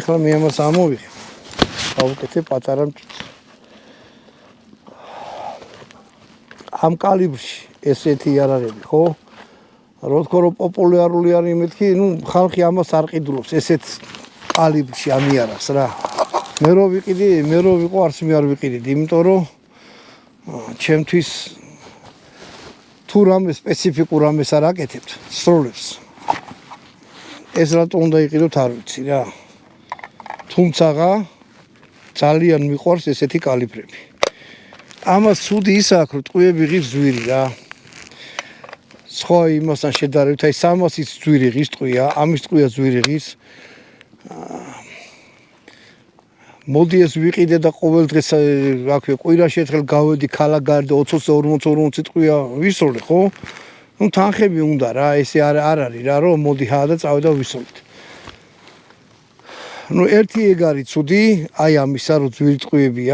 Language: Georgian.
ახლა მე ამას ამოვიღე. გავუკეთე პატარა ამ კალიბრში ესეთი იარაღები, ხო? რო თქო რომ პოპულარული არის მეთქი, ხალხი ამას არ ყიდულობს, ესეთ კალიბრში ამ იარაღს რა. მე რო ვიყიდი, მე რო ვიყო არც მე არ ვიყიდით, იმიტომ რომ ჩემთვის თუ რამე სპეციფიკურ ამეს არ აკეთებთ, სროლებს. ეს რატო უნდა იყიდოთ არ ვიცი რა. თუმცა ძალიან მიყვარს ესეთი კალიბრები. ამას ცუდი ის აქვს, რომ ტყუები ღირს ძვირი რა. სხვა იმასთან შედარებით, აი 300-ის ძვირი ღირს ტყვია, ამის ტყვია ძვირი ღირს. მოდი ეს ვიყიდე და ყოველ დღეს აქვე კვირაში ერთხელ გავედი ქალაქ გარდა 20-40 ტყვია ვისროლე, ხო? თანხები უნდა რა, ესე არ არის რა, რომ მოდი და წავედი და ვისროლეთ. ერთი ეგ არის ცუდი, აი ამისა რომ ძვირი ტყვიებია.